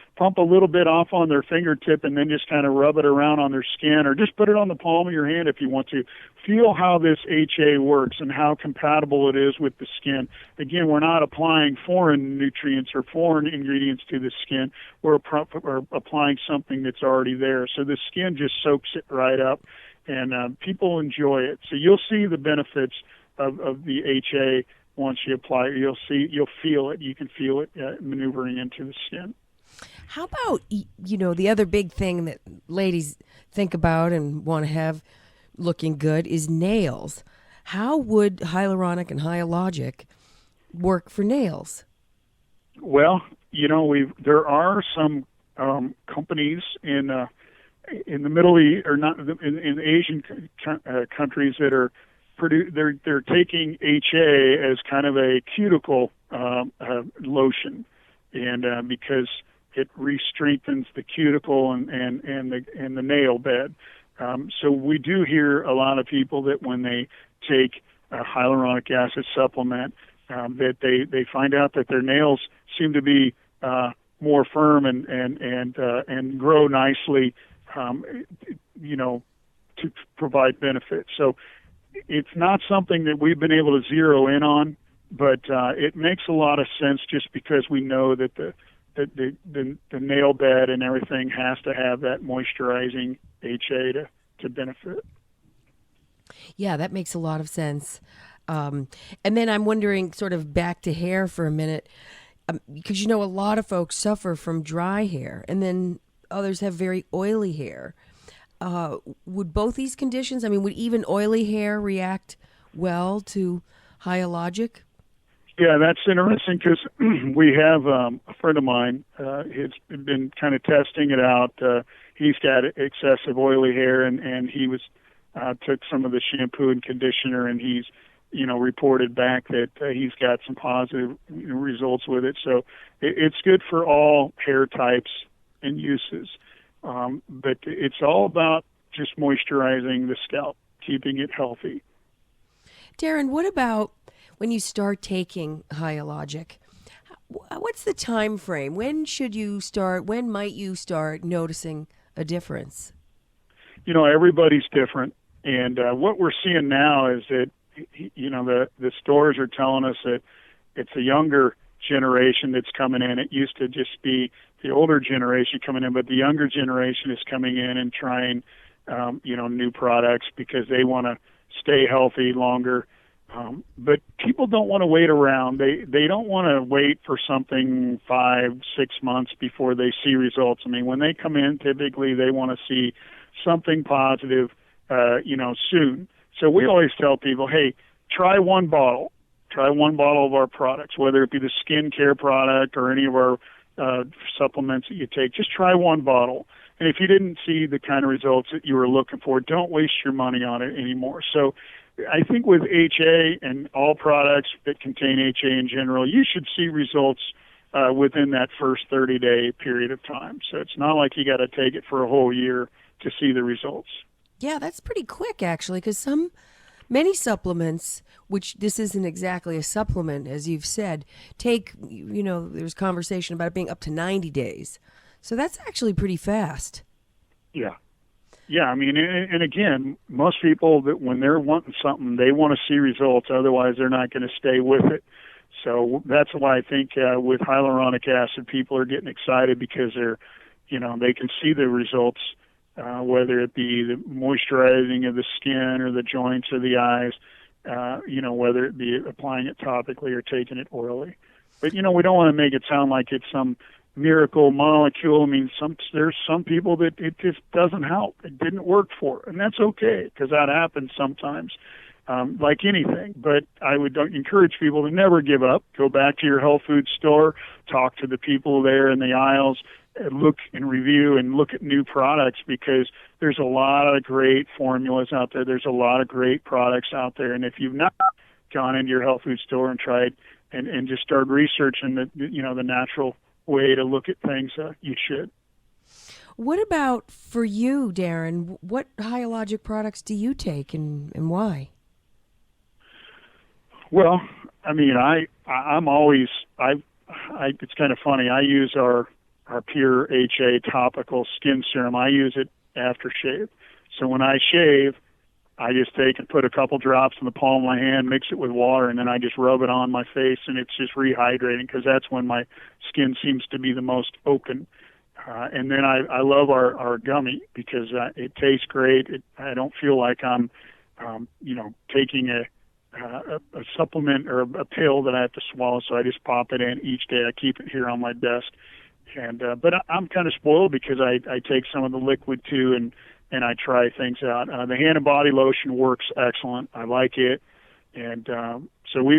little bit off on their fingertip and then just kind of rub it around on their skin, or just put it on the palm of your hand if you want to. Feel how this HA works and how compatible it is with the skin. Again, we're not applying foreign nutrients or foreign ingredients to the skin. We're applying something that's already there. So the skin just soaks it right up, and people enjoy it. So you'll see the benefits of the HA once you apply it. You'll feel it. You can feel it maneuvering into the skin. How about, the other big thing that ladies think about and want to have looking good is nails. How would hyaluronic and hyalogic work for nails? Well, there are some companies in the Middle East, or not in Asian countries that are they're taking HA as kind of a cuticle lotion, and because it re-strengthens the cuticle and the nail bed. So we do hear a lot of people that when they take a hyaluronic acid supplement, that they find out that their nails seem to be more firm and grow nicely, to provide benefits. So it's not something that we've been able to zero in on, but it makes a lot of sense just because we know that the nail bed and everything has to have that moisturizing HA to benefit. Yeah, that makes a lot of sense. And then I'm wondering, sort of back to hair for a minute, because a lot of folks suffer from dry hair, and then others have very oily hair. Would both these conditions, would even oily hair react well to Hyalogic? Yeah, that's interesting because we have a friend of mine. He's been kind of testing it out. He's got excessive oily hair, and he was took some of the shampoo and conditioner, and he's reported back that he's got some positive results with it. So it's good for all hair types and uses. But it's all about just moisturizing the scalp, keeping it healthy. Darren, what about when you start taking Hyalogic? What's the time frame? When might you start noticing a difference? Everybody's different. And what we're seeing now is that, the stores are telling us that it's a younger generation that's coming in. It used to just be the older generation coming in, but the younger generation is coming in and trying, new products because they want to stay healthy longer. But people don't want to wait around. They don't want to wait for something 5-6 months before they see results. When they come in, typically they want to see something positive, soon. So we always tell people, hey, try one bottle. Try one bottle of our products, whether it be the skincare product or any of our supplements that you take. Just try one bottle. And if you didn't see the kind of results that you were looking for, don't waste your money on it anymore. So I think with HA and all products that contain HA in general, you should see results within that first 30-day period of time. So it's not like you got to take it for a whole year to see the results. Yeah, that's pretty quick, actually, because many supplements, which this isn't exactly a supplement, as you've said, take, there's conversation about it being up to 90 days. So that's actually pretty fast. Yeah. Yeah, and again, most people, that when they're wanting something, they want to see results. Otherwise, they're not going to stay with it. So that's why I think with hyaluronic acid, people are getting excited because they can see the results. Whether it be the moisturizing of the skin or the joints or the eyes, whether it be applying it topically or taking it orally. But, we don't want to make it sound like it's some miracle molecule. There's some people that it just doesn't help. It didn't work for, and that's okay because that happens sometimes, like anything. But I would encourage people to never give up. Go back to your health food store, talk to the people there in the aisles, look and review and look at new products because there's a lot of great formulas out there. There's a lot of great products out there. And if you've not gone into your health food store and tried and just started researching the natural way to look at things, you should. What about for you, Darren? What Hyalogic products do you take and why? Well, I'm always, it's kind of funny. I use our Pure HA topical skin serum. I use it after shave. So when I shave, I just take and put a couple drops in the palm of my hand, mix it with water, and then I just rub it on my face, and it's just rehydrating because that's when my skin seems to be the most open. And then I love our gummy because it tastes great. I don't feel like I'm, taking a supplement or a pill that I have to swallow, so I just pop it in each day. I keep it here on my desk. And but I'm kind of spoiled because I take some of the liquid too, and I try things out. The hand and body lotion works excellent. I like it, and so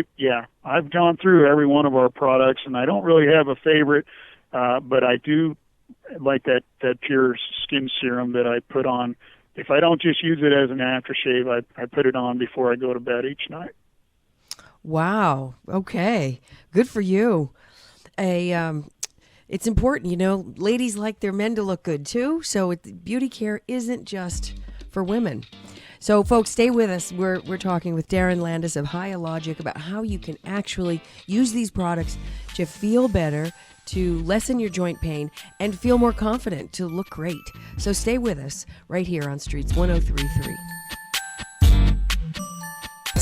I've gone through every one of our products, and I don't really have a favorite, but I do like that Pure skin serum that I put on. If I don't just use it as an aftershave, I put it on before I go to bed each night. Wow. Okay. Good for you. It's important, ladies like their men to look good too. So beauty care isn't just for women. So folks, stay with us. We're talking with Darren Landis of Hyalogic about how you can actually use these products to feel better, to lessen your joint pain, and feel more confident to look great. So stay with us right here on Streets 103.3.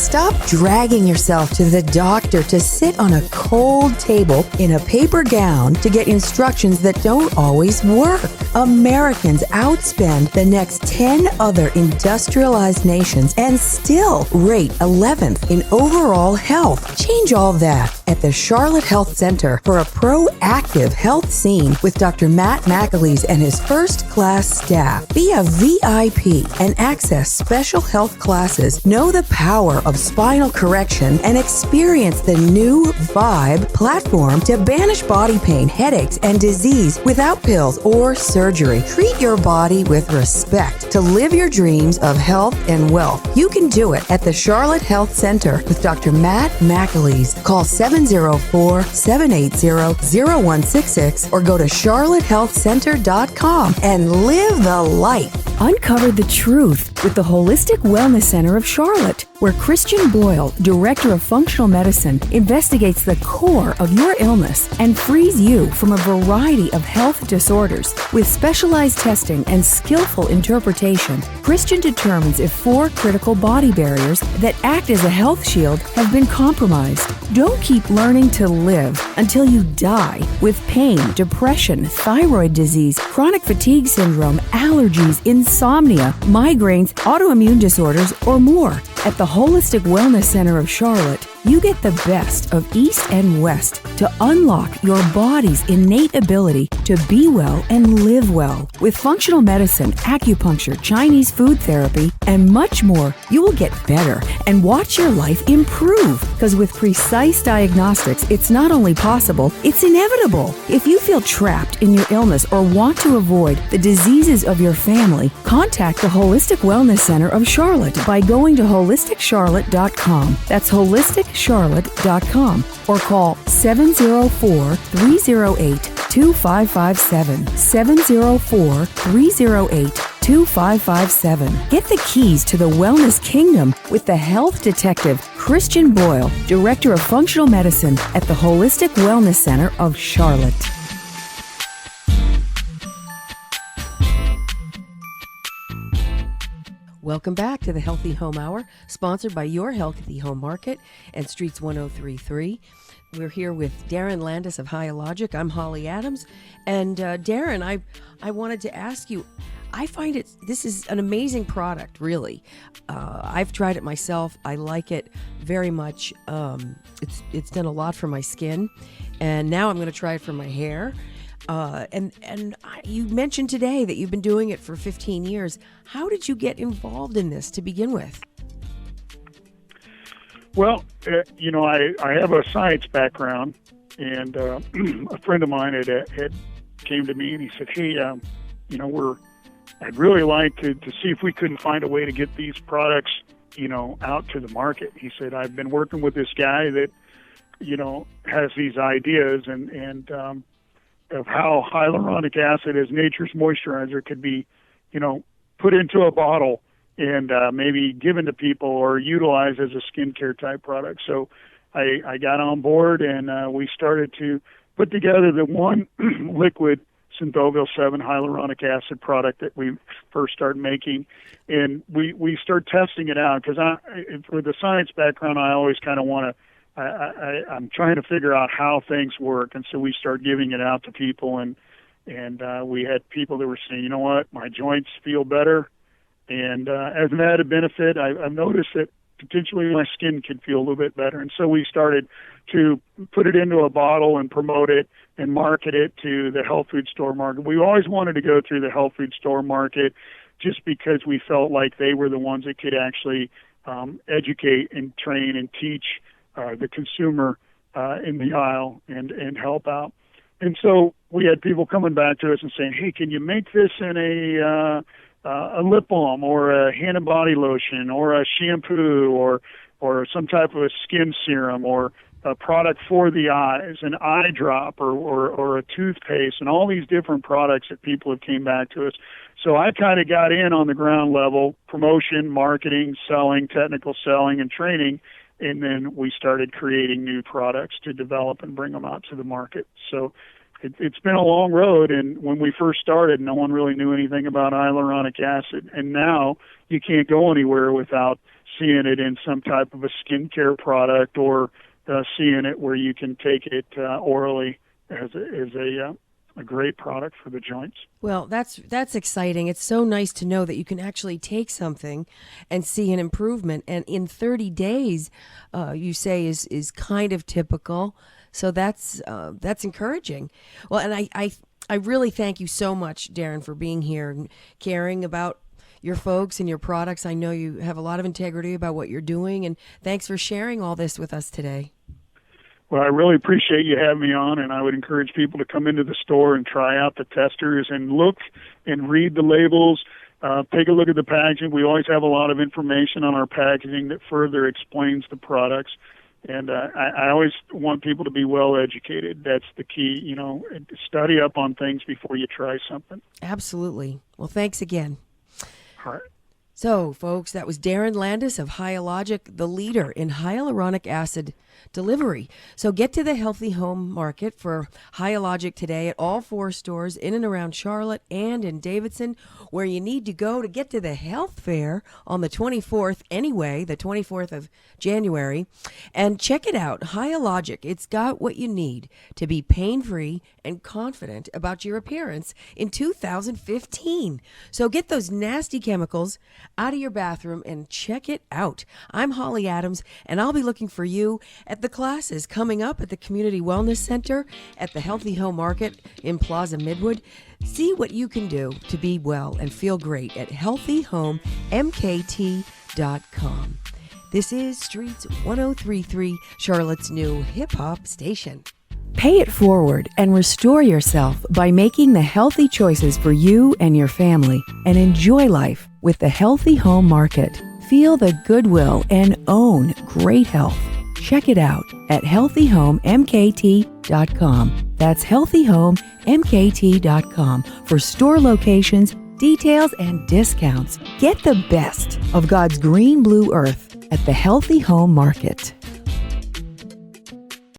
Stop dragging yourself to the doctor to sit on a cold table in a paper gown to get instructions that don't always work. Americans outspend the next 10 other industrialized nations and still rate 11th in overall health. Change all that at the Charlotte Health Center for a proactive health scene with Dr. Matt McAleese and his first-class staff. Be a VIP and access special health classes. Know the power of spinal correction and experience the new Vibe platform to banish body pain, headaches, and disease without pills or surgery. Treat your body with respect to live your dreams of health and wealth. You can do it at the Charlotte Health Center with Dr. Matt McAleese. Call 704-780-0166 or go to charlottehealthcenter.com and live the life. Uncover the truth with the Holistic Wellness Center of Charlotte, where Christian Boyle, Director of Functional Medicine, investigates the core of your illness and frees you from a variety of health disorders. With specialized testing and skillful interpretation, Christian determines if 4 critical body barriers that act as a health shield have been compromised. Don't keep learning to live until you die with pain, depression, thyroid disease, chronic fatigue syndrome, allergies, insomnia, migraines, autoimmune disorders, or more. At the Holistic Wellness Center of Charlotte, you get the best of East and West to unlock your body's innate ability to be well and live well. With functional medicine, acupuncture, Chinese food therapy, and much more, you will get better and watch your life improve. Because with precise diagnostics, it's not only possible, it's inevitable. If you feel trapped in your illness or want to avoid the diseases of your family, contact the Holistic Wellness Center of Charlotte by going to holisticcharlotte.com. That's holisticcharlotte.com, or call 704-308-2557. 704-308-2557. Get the keys to the wellness kingdom with the health detective Christian Boyle, Director of Functional Medicine at the Holistic Wellness Center of Charlotte. Welcome back to the Healthy Home Hour, sponsored by Your Healthy Home Market and Streets 1033. We're here with Darren Landis of Hyalogic. I'm Holly Adams. And Darren, I wanted to ask you, I find this is an amazing product, really. I've tried it myself. I like it very much. It's done a lot for my skin. And now I'm going to try it for my hair. You mentioned today that you've been doing it for 15 years. How did you get involved in this to begin with? Well, I have a science background, and a friend of mine had came to me and he said, "Hey, I'd really like to see if we couldn't find a way to get these products, out to the market." He said, "I've been working with this guy that, has these ideas and of how hyaluronic acid as nature's moisturizer could be, put into a bottle and maybe given to people or utilized as a skincare type product." So I got on board and we started to put together the one liquid Synthovil 7 hyaluronic acid product that we first started making. And we started testing it out because for the science background, I always kind of want to, I'm trying to figure out how things work, and so we started giving it out to people, and we had people that were saying, "You know what, my joints feel better," and as an added benefit, I've noticed that potentially my skin could feel a little bit better, and so we started to put it into a bottle and promote it and market it to the health food store market. We always wanted to go through the health food store market just because we felt like they were the ones that could actually educate and train and teach the consumer in the aisle and help out. And so we had people coming back to us and saying, "Hey, can you make this in a lip balm or a hand and body lotion or a shampoo or some type of a skin serum or a product for the eyes, an eye drop or a toothpaste," and all these different products that people have came back to us. So I kind of got in on the ground level, promotion, marketing, selling, technical selling, and training. And then we started creating new products to develop and bring them out to the market. So it's been a long road, and when we first started, no one really knew anything about hyaluronic acid, and now you can't go anywhere without seeing it in some type of a skincare product, or seeing it where you can take it orally as a great product for the joints. Well, that's exciting. It's so nice to know that you can actually take something and see an improvement. And in 30 days, you say is kind of typical. So that's encouraging. Well, and I really thank you so much, Darren, for being here and caring about your folks and your products. I know you have a lot of integrity about what you're doing, and thanks for sharing all this with us today. Well, I really appreciate you having me on, and I would encourage people to come into the store and try out the testers and look and read the labels. Take a look at the packaging. We always have a lot of information on our packaging that further explains the products. And I always want people to be well educated. That's the key, study up on things before you try something. Absolutely. Well, thanks again. All right. So, folks, that was Darren Landis of Hyalogic, the leader in hyaluronic acid delivery. So get to the Healthy Home Market for Hyalogic today at all 4 stores in and around Charlotte and in Davidson, where you need to go to get to the health fair on the 24th anyway, the 24th of January. And check it out, Hyalogic. It's got what you need to be pain-free and confident about your appearance in 2015. So get those nasty chemicals out of your bathroom and check it out. I'm Holly Adams, and I'll be looking for you at the classes coming up at the Community Wellness Center at the Healthy Home Market in Plaza Midwood. See what you can do to be well and feel great at healthyhomemkt.com. This is Streets 1033, Charlotte's new hip-hop station. Pay it forward and restore yourself by making the healthy choices for you and your family, and enjoy life with the Healthy Home Market. Feel the goodwill and own great health. Check it out at healthyhomemkt.com. That's healthyhomemkt.com for store locations, details, and discounts. Get the best of God's green blue earth at the Healthy Home Market.